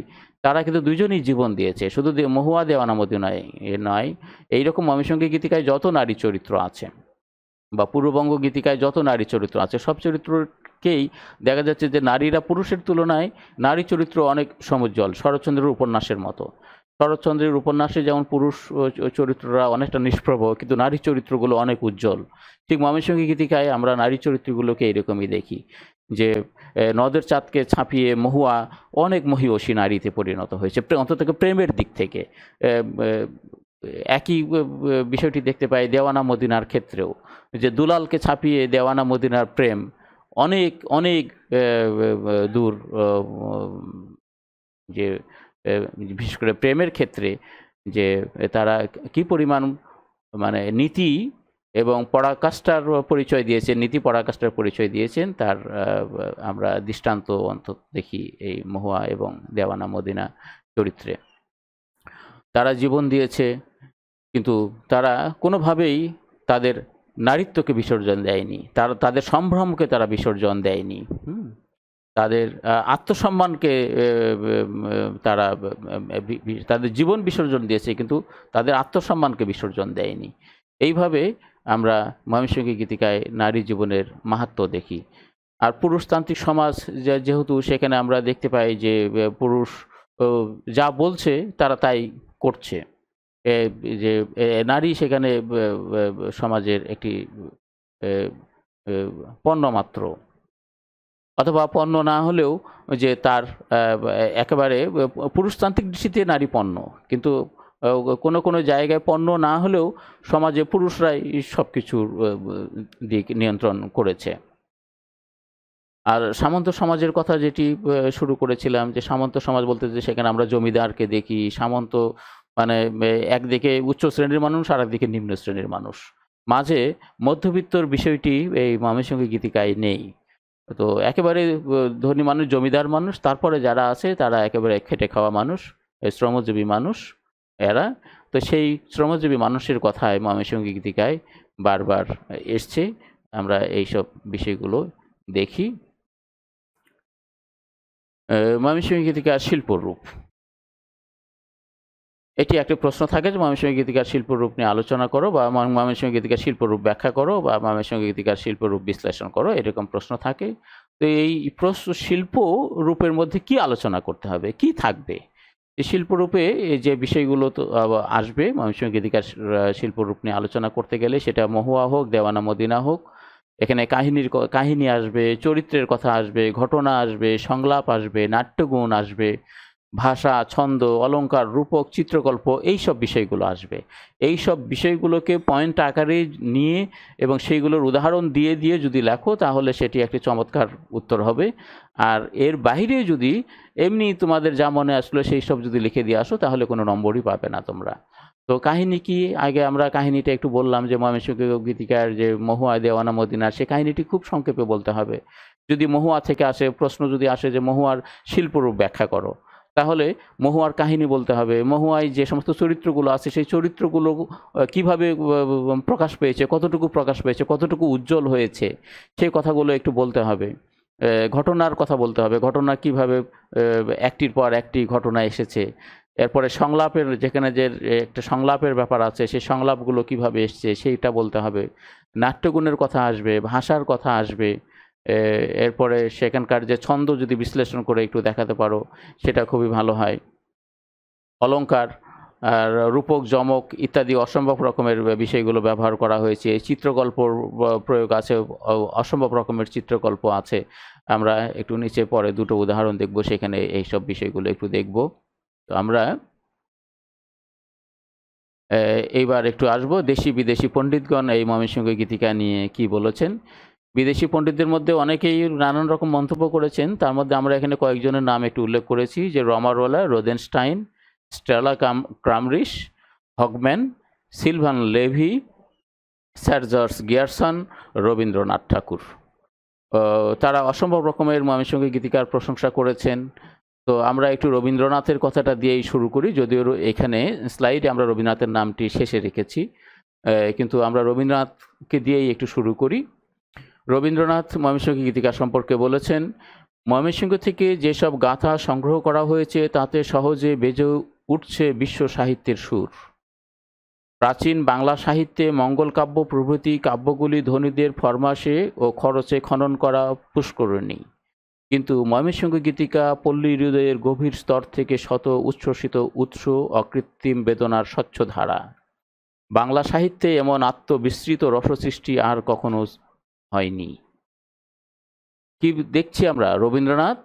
তারা কিন্তু দুজনেই জীবন দিয়েছে। শুধু মহুয়া দেওয়ানা মদিনায় নয়, এইরকম ময়মনসিংহ গীতিকায় যত নারী চরিত্র আছে বা পূর্ববঙ্গ গীতিকায় যত নারী চরিত্র আছে, সব চরিত্রকেই দেখা যাচ্ছে যে নারীরা পুরুষের তুলনায় নারী চরিত্র অনেক সমুজ্জ্বল, শরৎচন্দ্রের উপন্যাসের মতো। শরৎচন্দ্রের উপন্যাসে যেমন পুরুষ চরিত্ররা অনেকটা নিষ্প্রভ, কিন্তু নারী চরিত্রগুলো অনেক উজ্জ্বল। ঠিক ময়মনসিংহ গীতিকায় আমরা নারী চরিত্রগুলোকে এরকমই দেখি। যে নদের চাঁদকে ছাপিয়ে মহুয়া অনেক মহীয়সী নারীতে পরিণত হয়েছে, অন্তত প্রেমের দিক থেকে। একই বিষয়টি দেখতে পাই দেওয়ানা মদিনার ক্ষেত্রেও, যে দুলালকে ছাপিয়ে দেওয়ানা মদিনার প্রেম অনেক অনেক দূর, যে বিশেষ করে প্রেমের ক্ষেত্রে যে তারা কি পরিমাণ মানে নীতি এবং পরাকাষ্ঠার পরিচয় দিয়েছেন, নীতি পরাকাষ্ঠার পরিচয় দিয়েছেন, তার আমরা দৃষ্টান্ত অন্তত দেখি এই মহুয়া এবং দেওয়ানা মদিনা চরিত্রে। তারা জীবন দিয়েছে, কিন্তু তারা কোনোভাবেই তাদের নারীত্বকে বিসর্জন দেয়নি, তাদের সম্ভ্রমকে তারা বিসর্জন দেয়নি, তাদের আত্মসম্মানকে তারা তাদের জীবন বিসর্জন দিয়েছে, কিন্তু তাদের আত্মসম্মানকে বিসর্জন দেয়নি। এইভাবে আমরা ময়মনসিংহ গীতিকায় নারী জীবনের মাহাত্ম্য দেখি। আর পুরুষতান্ত্রিক সমাজ যেহেতু, সেখানে আমরা দেখতে পাই যে পুরুষ যা বলছে তারা তাই করছে, যে নারী সেখানে সমাজের একটি পণ্য মাত্র, অথবা পণ্য না হলেও যে তার একেবারে পুরুষতান্ত্রিক দৃষ্টিতে নারী পণ্য, কিন্তু কোনো কোনো জায়গায় পণ্য না হলেও সমাজে পুরুষরাই সব কিছুর দিক নিয়ন্ত্রণ করেছে। আর সামন্ত সমাজের কথা যেটি শুরু করেছিলাম, যে সামন্ত সমাজ বলতে যে সেখানে আমরা জমিদারকে দেখি, সামন্ত মানে একদিকে উচ্চ শ্রেণীর মানুষ আর একদিকে নিম্ন শ্রেণীর মানুষ, মাঝে মধ্যবিত্তর বিষয়টি এই ময়মনসিংহ গীতিকায় নেই। তো একেবারে ধনী মানুষ, জমিদার মানুষ, তারপরে যারা আছে তারা একেবারে খেটে খাওয়া মানুষ, শ্রমজীবী মানুষ এরা। তো সেই শ্রমজীবী মানুষের কথায় ময়মনসিংহ গীতিকায় বারবার এসছে, আমরা এইসব বিষয়গুলো দেখি। ময়মনসিংহ গীতিকার শিল্পরূপ, এটি একটি প্রশ্ন থাকে যে ময়মনসিংহ গীতিকার শিল্পরূপ নিয়ে আলোচনা করো, বা ময়মনসিংহ গীতিকার শিল্পরূপ ব্যাখ্যা করো, বা ময়মনসিংহ গীতিকার শিল্পরূপ বিশ্লেষণ করো, এরকম প্রশ্ন থাকে। তো এই প্রশ্ন শিল্প রূপের মধ্যে কি আলোচনা করতে হবে, কি থাকবে, এই শিল্পরূপে যে বিষয়গুলো তো আসবে ময়মনসিংহ গীতিকার শিল্পরূপ নিয়ে আলোচনা করতে গেলে, সেটা মহুয়া হোক, দেওয়ানা মদিনা হোক, এখানে কাহিনী আসবে, চরিত্রের কথা আসবে, ঘটনা আসবে, সংলাপ আসবে, নাট্যগুণ আসবে, ভাষা, ছন্দ, অলঙ্কার, রূপক, চিত্রকল্প, এইসব বিষয়গুলো আসবে। এইসব বিষয়গুলোকে পয়েন্ট আকারে নিয়ে এবং সেইগুলোর উদাহরণ দিয়ে দিয়ে যদি লেখো, তাহলে সেটি একটি চমৎকার উত্তর হবে। আর এর বাইরে যদি এমনি তোমাদের যা মনে আসলো সেই সব যদি লিখে দিয়ে আসো, তাহলে কোনো নম্বরই পাবে না তোমরা। তো কাহিনী কি, আগে আমরা কাহিনীটা একটু বললাম, যে ময়মনসিংহ গীতিকার যে মহুয়া দেওয়ানা মদিনার, সে কাহিনীটি খুব সংক্ষেপে বলতে হবে। যদি মহুয়া থেকে আসে, প্রশ্ন যদি আসে যে মহুয়ার শিল্পরূপ ব্যাখ্যা করো, তাহলে মহুয়ার কাহিনী বলতে হবে। মহুয়ায় যে সমস্ত চরিত্রগুলো আছে, সেই চরিত্রগুলো কিভাবে প্রকাশ পেয়েছে, কতটুকু প্রকাশ পেয়েছে, কতটুকু উজ্জ্বল হয়েছে, সেই কথাগুলো একটু বলতে হবে। ঘটনার কথা বলতে হবে, ঘটনা কিভাবে একটির পর একটি ঘটনা এসেছে। এরপরে সংলাপের, যেখানে যে একটা সংলাপের ব্যাপার আছে, সেই সংলাপগুলো কিভাবে এসছে সেইটা বলতে হবে। নাট্যগুণের কথা আসবে, ভাষার কথা আসবে। এরপরে সেখানকার যে ছন্দ যদি বিশ্লেষণ করে একটু দেখাতে পারো, সেটা খুবই ভালো হয়। অলঙ্কার আর রূপক, যমক ইত্যাদি অসম্ভব রকমের বিষয়গুলো ব্যবহার করা হয়েছে। চিত্রকল্পর প্রয়োগ আছে, অসম্ভব রকমের চিত্রকল্প আছে। আমরা একটু নিচে পরে দুটো উদাহরণ দেখব, সেখানে এইসব বিষয়গুলো একটু দেখব। তো আমরা এইবার একটু আসবো দেশি বিদেশি পণ্ডিতগণ এই ময়মনসিংহ গীতিকা নিয়ে কি বলেছেন। বিদেশি পণ্ডিতদের মধ্যে অনেকেই নানান রকম মন্তব্য করেছেন, তার মধ্যে আমরা এখানে কয়েকজনের নাম একটু উল্লেখ করেছি, যে রমারওয়ালা, Rothenstein, Stella Kramrisch, Hogman, Sylvain Levi, sir George Grierson, Rabindranath Tagore. তারা অসম্ভব রকমের ময়মনসিংহ গীতিকার প্রশংসা করেছেন। তো আমরা একটু রবীন্দ্রনাথের কথাটা দিয়েই শুরু করি, যদিও এখানে স্লাইডে আমরা রবীন্দ্রনাথের নামটি শেষে রেখেছি, কিন্তু আমরা রবীন্দ্রনাথকে দিয়েই একটু শুরু করি। রবীন্দ্রনাথ ময়মনসিংহ গীতিকা সম্পর্কে বলেছেন, ময়মনসিংহ থেকে যেসব গাথা সংগ্রহ করা হয়েছে তাতে সহজে বেজে উঠছে বিশ্ব সাহিত্যের সুর। প্রাচীন বাংলা সাহিত্যে মঙ্গল কাব্য প্রভৃতি কাব্যগুলি ধনীদের ফরমাশে ও খরচে খনন করা পুষ্করিণী, কিন্তু ময়মনসিংহ গীতিকা পল্লী হৃদয়ের গভীর স্তর থেকে শত উচ্ছ্বসিত উৎস, অকৃত্রিম বেদনার স্বচ্ছ ধারা। বাংলা সাহিত্যে এমন আত্মবিস্মৃত রসসৃষ্টি আর কখনো হয়নি। কি দেখছি আমরা, রবীন্দ্রনাথ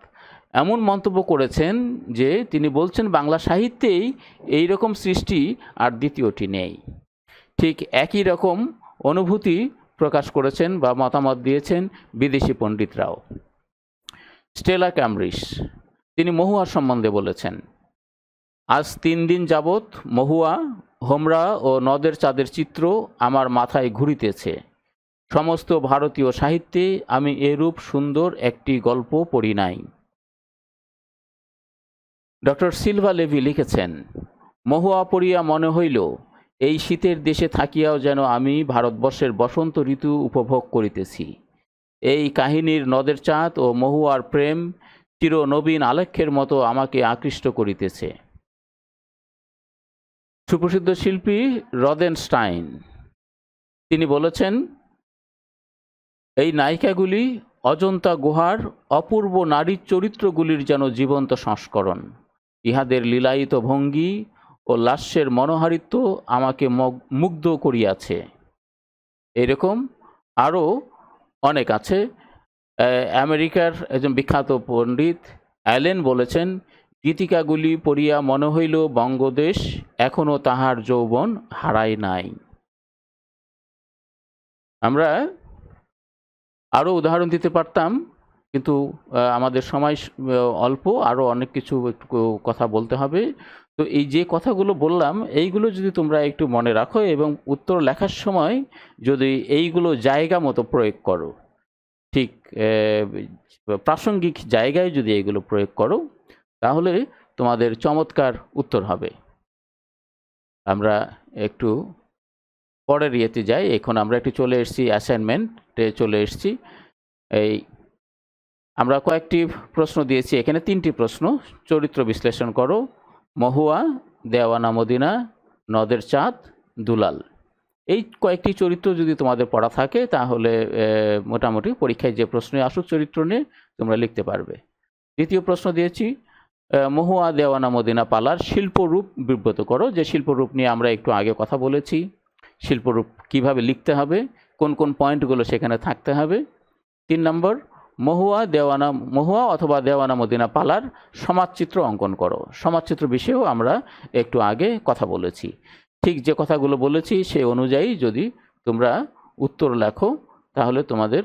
এমন মন্তব্য করেছেন যে তিনি বলছেন বাংলা সাহিত্যেই এই রকম সৃষ্টি আর দ্বিতীয়টি নেই। ঠিক একই রকম অনুভূতি প্রকাশ করেছেন বা মতামত দিয়েছেন বিদেশি পণ্ডিতরাও। স্টেলা ক্যামব্রিজ তিনি মহুয়া সম্বন্ধে বলেছেন, আজ 3 দিন যাবৎ মহুয়া, হোমরা ও নদের চাঁদের চিত্র আমার মাথায় ঘুরিতেছে। সমস্ত ভারতীয় সাহিত্যে আমি এরূপ সুন্দর একটি গল্প পড়ি নাই। ডক্টর সিলভা লেভি লিখেছেন, মহুয়া পড়িয়া মনে হইল এই শীতের দেশে থাকিয়াও যেন আমি ভারতবর্ষের বসন্ত ঋতু উপভোগ করিতেছি। এই কাহিনীর নদের চাঁদ ও মহুয়ার প্রেম চিরনবীন আলেখ্যের মতো আমাকে আকৃষ্ট করিতেছে। সুপ্রসিদ্ধ শিল্পী রদেনস্টাইন তিনি বলেছেন, এই নায়িকাগুলি অজন্তা গুহার অপূর্ব নারীর চরিত্রগুলির যেন জীবন্ত সংস্করণ। ইহাদের লীলায়িত ভঙ্গি ও লাস্যের মনোহারিত্ব আমাকে মুগ্ধ করিয়াছে। এরকম আরও অনেক আছে। আমেরিকার একজন বিখ্যাত পণ্ডিত অ্যালেন বলেছেন, গীতিকাগুলি পড়িয়া মনে হইল বঙ্গদেশ এখনও তাহার যৌবন হারায় নাই। আমরা আরও উদাহরণ দিতে পারতাম, কিন্তু আমাদের সময় অল্প, আরও অনেক কিছু একটু কথা বলতে হবে। তো এই যে কথাগুলো বললাম এইগুলো যদি তোমরা একটু মনে রাখো এবং উত্তর লেখার সময় যদি এইগুলো জায়গা মতো প্রয়োগ করো, ঠিক প্রাসঙ্গিক জায়গায় যদি এগুলো প্রয়োগ করো, তাহলে তোমাদের চমৎকার উত্তর হবে। আমরা একটু পরের ইয়েতে যাই। এখন আমরা একটু চলে এসেছি অ্যাসাইনমেন্টে চলে এসেছি। এই আমরা কয়েকটি প্রশ্ন দিয়েছি, এখানে 3টি প্রশ্ন। চরিত্র বিশ্লেষণ করো। মহুয়া, দেওয়ানা মদিনা, নদের চাঁদ, দুলাল। এই কয়েকটি চরিত্র যদি তোমাদের পড়া থাকে তাহলে মোটামুটি পরীক্ষায় যে প্রশ্নে আসুক চরিত্র নিয়ে তোমরা লিখতে পারবে। দ্বিতীয় প্রশ্ন দিয়েছি, মহুয়া, দেওয়ানা মদিনা পালার শিল্পরূপ বিবৃত করো। যে শিল্পরূপ নিয়ে আমরা একটু আগে কথা বলেছি, শিল্পরূপ কিভাবে লিখতে হবে, কোন কোন পয়েন্টগুলো সেখানে থাকতে হবে। 3 নম্বর, মহুয়া অথবা দেওয়ানা মদিনা পালার সমাজচিত্র অঙ্কন করো। সমাজচিত্র বিষয়েও আমরা একটু আগে কথা বলেছি। ঠিক যে কথাগুলো বলেছি সেই অনুযায়ী যদি তোমরা উত্তর লেখো তাহলে তোমাদের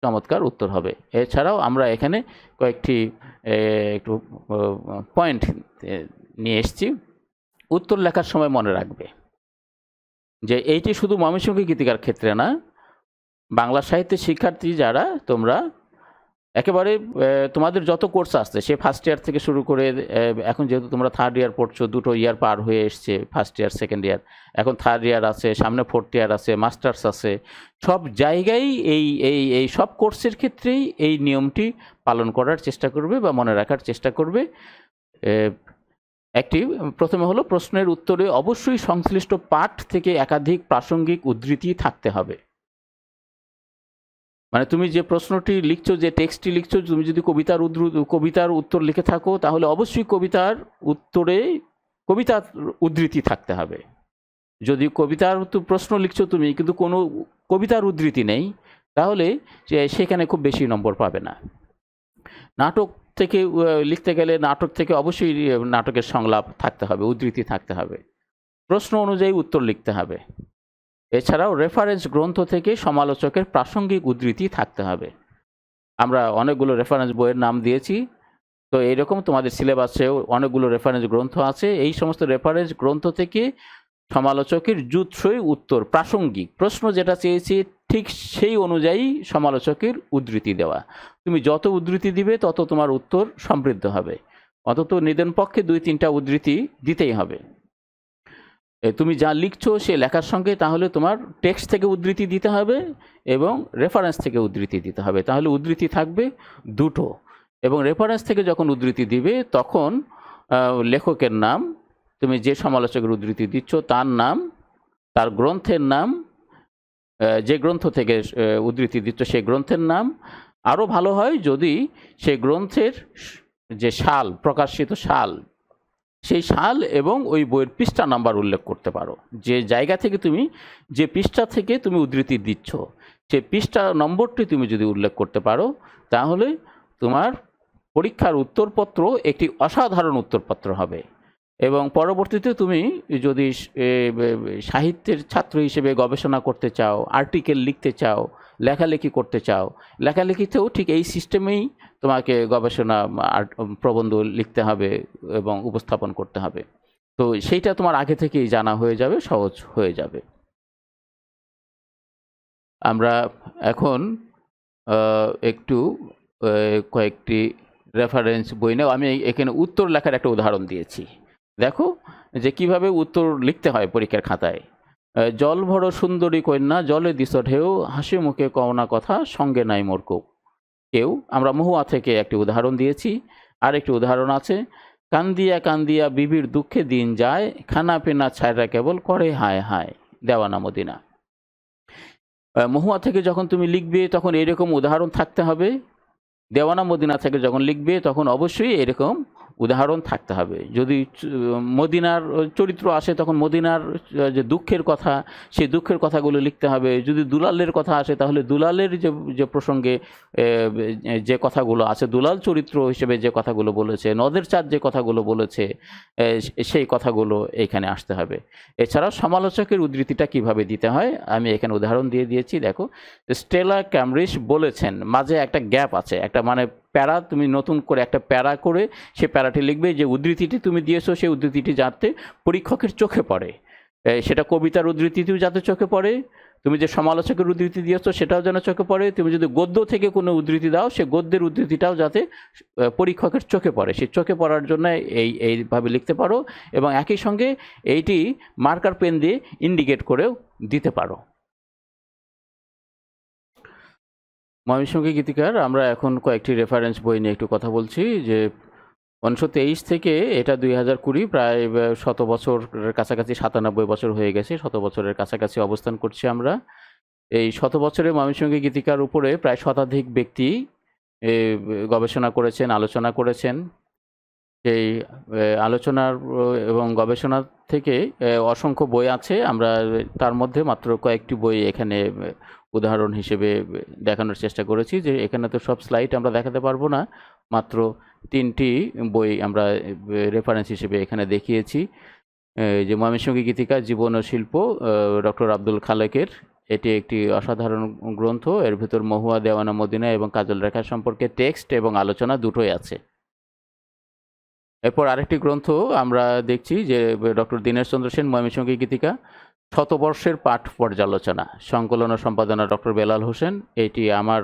চমৎকার উত্তর হবে। এছাড়াও আমরা এখানে কয়েকটি একটু পয়েন্ট নিয়ে এসেছি। উত্তর লেখার সময় মনে রাখবে যে এইটি শুধু ময়মনসিংহ গীতিকার ক্ষেত্রে না, বাংলা সাহিত্যের শিক্ষার্থী যারা তোমরা একেবারে তোমাদের যত কোর্স আসছে সে ফার্স্ট ইয়ার থেকে শুরু করে এখন যেহেতু তোমরা 3rd ইয়ার পড়ছো, 2টো ইয়ার পার হয়ে এসছে, ফার্স্ট ইয়ার, সেকেন্ড ইয়ার, এখন 3rd ইয়ার আছে, সামনে 4th ইয়ার আছে, মাস্টার্স আছে, সব জায়গায় এই সব কোর্সের ক্ষেত্রেই এই নিয়মটি পালন করার চেষ্টা করবে বা মনে রাখার চেষ্টা করবে। একটি প্রথমে হলো প্রশ্নের উত্তরে অবশ্যই সংশ্লিষ্ট পাঠ থেকে একাধিক প্রাসঙ্গিক উদ্ধৃতি থাকতে হবে। মানে তুমি যে প্রশ্নটি লিখছো, যে টেক্সটটি লিখছো, তুমি যদি কবিতার উত্তর লিখে থাকো তাহলে অবশ্যই কবিতার উত্তরে কবিতার উদ্ধৃতি থাকতে হবে। যদি কবিতার প্রশ্ন লিখছো তুমি কিন্তু কোনো কবিতার উদ্ধৃতি নেই তাহলে সেখানে খুব বেশি নম্বর পাবে না। নাটক থেকে লিখতে গেলে নাটক থেকে অবশ্যই নাটকের সংলাপ থাকতে হবে, উদ্ধৃতি থাকতে হবে, প্রশ্ন অনুযায়ী উত্তর লিখতে হবে। এছাড়াও রেফারেন্স গ্রন্থ থেকে সমালোচকের প্রাসঙ্গিক উদ্ধৃতি থাকতে হবে। আমরা অনেকগুলো রেফারেন্স বইয়ের নাম দিয়েছি, তো এইরকম তোমাদের সিলেবাসেও অনেকগুলো রেফারেন্স গ্রন্থ আছে। এই সমস্ত রেফারেন্স গ্রন্থ থেকে সমালোচকের যুৎসই উত্তর, প্রাসঙ্গিক প্রশ্ন যেটা চেয়েছি ঠিক সেই অনুযায়ী সমালোচকের উদ্ধৃতি দেওয়া। তুমি যত উদ্ধৃতি দিবে তত তোমার উত্তর সমৃদ্ধ হবে। অন্তত নিদেন পক্ষে 2-3টা উদ্ধৃতি দিতেই হবে। তুমি যা লিখছো সে লেখার সঙ্গে তাহলে তোমার টেক্সট থেকে উদ্ধৃতি দিতে হবে এবং রেফারেন্স থেকে উদ্ধৃতি দিতে হবে। তাহলে উদ্ধৃতি থাকবে 2টো, এবং রেফারেন্স থেকে যখন উদ্ধৃতি দিবে তখন লেখকের নাম, তুমি যে সমালোচকের উদ্ধৃতি দিচ্ছ তার নাম, তার গ্রন্থের নাম, যে গ্রন্থ থেকে উদ্ধৃতি দিচ্ছ সেই গ্রন্থের নাম। আরও ভালো হয় যদি সেই গ্রন্থের যে সাল, প্রকাশিত সাল, সেই সাল এবং ওই বইয়ের পৃষ্ঠা নাম্বার উল্লেখ করতে পারো। যে জায়গা থেকে তুমি, যে পৃষ্ঠা থেকে তুমি উদ্ধৃতি দিচ্ছ সেই পৃষ্ঠা নম্বরটি তুমি যদি উল্লেখ করতে পারো, তাহলে তোমার পরীক্ষার উত্তরপত্র একটি অসাধারণ উত্তরপত্র হবে। এবং পরবর্তীতে তুমি যদি সাহিত্যের ছাত্র হিসেবে গবেষণা করতে চাও, আর্টিকেল লিখতে চাও, লেখালেখি করতে চাও, লেখালেখিতেও ঠিক এই সিস্টেমেই তোমাকে গবেষণা প্রবন্ধ লিখতে হবে এবং উপস্থাপন করতে হবে। তো সেইটা তোমার আগে থেকেই জানা হয়ে যাবে, সহজ হয়ে যাবে। আমরা এখন একটু কয়েকটি রেফারেন্স বই নেও। আমি এখানে উত্তর লেখার একটা উদাহরণ দিয়েছি। দেখো যে কিভাবে উত্তর লিখতে হয় পরীক্ষার খাতায়। জল ভরো সুন্দরী কন্যা, জলে দিছ ঢেউ, হাসি মুখে কওনা কথা, সঙ্গে নাই মোর কেউ। আমরা মহুয়া থেকে একটি উদাহরণ দিয়েছি। আর একটি উদাহরণ আছে, কান্দিয়া কান্দিয়া বিবির দুঃখে দিন যায়, খানা পিনা ছায়রা কেবল করে হায় হায়, দেওয়ানা মদিনা। মহুয়া থেকে যখন তুমি লিখবে তখন এরকম উদাহরণ থাকতে হবে। দেওয়ানা মদিনা থেকে যখন লিখবে তখন অবশ্যই এরকম উদাহরণ থাকতে হবে। যদি মদিনার চরিত্র আসে তখন মদিনার যে দুঃখের কথা, সেই দুঃখের কথাগুলো লিখতে হবে। যদি দুলালের কথা আসে তাহলে দুলালের যে প্রসঙ্গে যে কথাগুলো আছে, দুলাল চরিত্র হিসেবে যে কথাগুলো বলেছে, নদের চাঁদ যে কথাগুলো বলেছে, সেই কথাগুলো এখানে আসতে হবে। এছাড়াও সমালোচকের উদ্ধৃতিটা কিভাবে দিতে হয় আমি এখানে উদাহরণ দিয়ে দিয়েছি। দেখো, স্টেলা ক্যামব্রিজ বলেছেন, মাঝে একটা গ্যাপ আছে, একটা মানে প্যারা, তুমি নতুন করে একটা প্যারা করে সে প্যারাটি লিখবে। যে উদ্ধৃতিটি তুমি দিয়েছো সেই উদ্ধৃতিটি যাতে পরীক্ষকের চোখে পড়ে, সেটা কবিতার উদ্ধৃতিটিও যাতে চোখে পড়ে, তুমি যে সমালোচকের উদ্ধৃতি দিয়েছো সেটাও যেন চোখে পড়ে, তুমি যদি গদ্য থেকে কোনো উদ্ধৃতি দাও সে গদ্যের উদ্ধৃতিটাও যাতে পরীক্ষকের চোখে পড়ে। সেই চোখে পড়ার জন্য এইভাবে লিখতে পারো এবং একই সঙ্গে এইটি মার্কার পেন দিয়ে ইন্ডিকেট করেও দিতে পারো। ময়মনসিংহ গীতিকার আমরা এখন কয়েকটি রেফারেন্স বই নিয়ে একটু কথা বলছি। যে 1923 থেকে এটা 2020, প্রায় 100 বছরের কাছাকাছি, 97 বছর হয়ে গেছে, 100 বছরের কাছাকাছি অবস্থান করছি আমরা। এই 100 বছরের ময়মনসিংহ গীতিকার উপরে প্রায় শতাধিক ব্যক্তি গবেষণা করেছেন, আলোচনা করেছেন। সেই আলোচনার এবং গবেষণা থেকে অসংখ্য বই আছে। আমরা তার মধ্যে মাত্র কয়েকটি বই এখানে উদাহরণ হিসেবে দেখানোর চেষ্টা করেছি। যে এখানে তো সব স্লাইড আমরা দেখাতে পারবো না, মাত্র 3টি বই আমরা রেফারেন্স হিসেবে এখানে দেখিয়েছি। যে ময়মনসিংহ গীতিকা জীবন ও শিল্প, ডক্টর আব্দুল খালেকের, এটি একটি অসাধারণ গ্রন্থ। এর ভিতর মহুয়া, দেওয়ানা মদিনা এবং কাজল রেখা সম্পর্কে টেক্সট এবং আলোচনা দুটোই আছে। এরপর আরেকটি গ্রন্থ আমরা দেখছি যে ডক্টর দীনেশ চন্দ্র সেন, ময়মনসিংহ গীতিকা শতবর্ষের পাঠ পর্যালোচনা, সংকলন ও সম্পাদনা ডক্টর বেলাল হোসেন। এটি আমার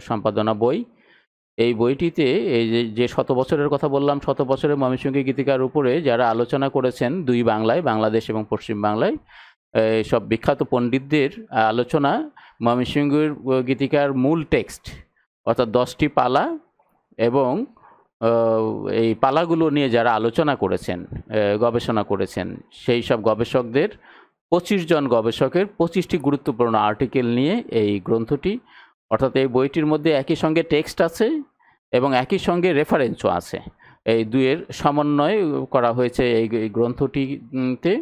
সম্পাদনা বই। এই বইটিতে এই যে 100 বছরের কথা বললাম, 100 বছরের ময়মনসিংহ গীতিকার উপরে যারা আলোচনা করেছেন দুই বাংলায়, বাংলাদেশ এবং পশ্চিম বাংলায়, সব বিখ্যাত পণ্ডিতদের আলোচনা, ময়মনসিংহের গীতিকার মূল টেক্সট অর্থাৎ 10টি পালা এবং এই পালাগুলো নিয়ে যারা আলোচনা করেছেন, গবেষণা করেছেন, সেই সব গবেষকদের 25 জন গবেষকের 25টি গুরুত্বপূর্ণ আর্টিকেল নিয়ে এই গ্রন্থটি। অর্থাৎ এই বইটির মধ্যে একই সঙ্গে টেক্সট আছে এবং একই সঙ্গে রেফারেন্সও আছে। এই দুয়ের সমন্বয় করা হয়েছে এই গ্রন্থটিতে।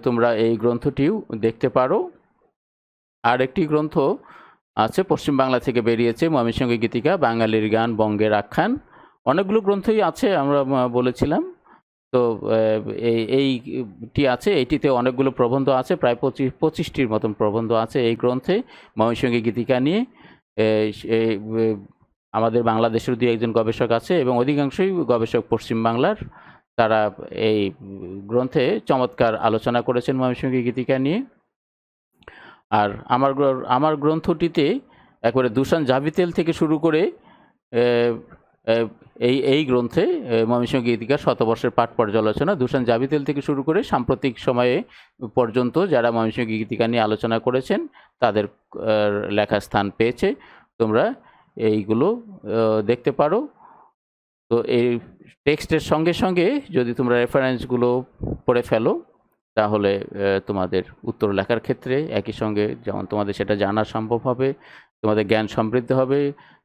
তোমরা এই গ্রন্থটিও দেখতে পারো। আর একটি গ্রন্থ আছে পশ্চিমবাংলা থেকে বেরিয়েছে, ময়মনসিংহ গীতিকা, বাঙালির গান, বঙ্গের আখ্যান। অনেকগুলো গ্রন্থই আছে আমরা বলেছিলাম। তো এইটি আছে, এইটিতে অনেকগুলো প্রবন্ধ আছে, প্রায় 25টির মতন প্রবন্ধ আছে এই গ্রন্থে ময়মনসিংহ গীতিকা নিয়ে। আমাদের বাংলাদেশের 2-1 গবেষক আছে এবং অধিকাংশই গবেষক পশ্চিমবাংলার। তারা এই গ্রন্থে চমৎকার আলোচনা করেছেন ময়মনসিংহ গীতিকা নিয়ে। আর আমার গ্রন্থটিতে একবারে দুশান জাভিতেল থেকে শুরু করে এই গ্রন্থে ময়মনসিংহ গীতিকার শতবর্ষের পাঠ পর্যালোচনা, দুশান জাভিতেল থেকে শুরু করে সাম্প্রতিক সময়ে পর্যন্ত যারা ময়মনসিংহ গীতিকা নিয়ে আলোচনা করেছেন তাদের লেখা স্থান পেয়েছে। তোমরা এইগুলো দেখতে পারো। তো এই টেক্সটের সঙ্গে সঙ্গে যদি তোমরা রেফারেন্সগুলো পড়ে ফেলো তাহলে তোমাদের উত্তর লেখার ক্ষেত্রে একই সঙ্গে যেমন তোমাদের সেটা জানা সম্ভব হবে, তোমাদের জ্ঞান সমৃদ্ধ হবে,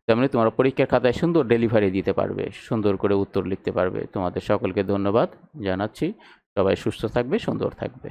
তেমনি তোমরা পরীক্ষার খাতায় সুন্দর ডেলিভারি দিতে পারবে, সুন্দর করে উত্তর লিখতে পারবে। তোমাদের সকলকে ধন্যবাদ জানাচ্ছি। সবাই সুস্থ থাকবে, সুন্দর থাকবে।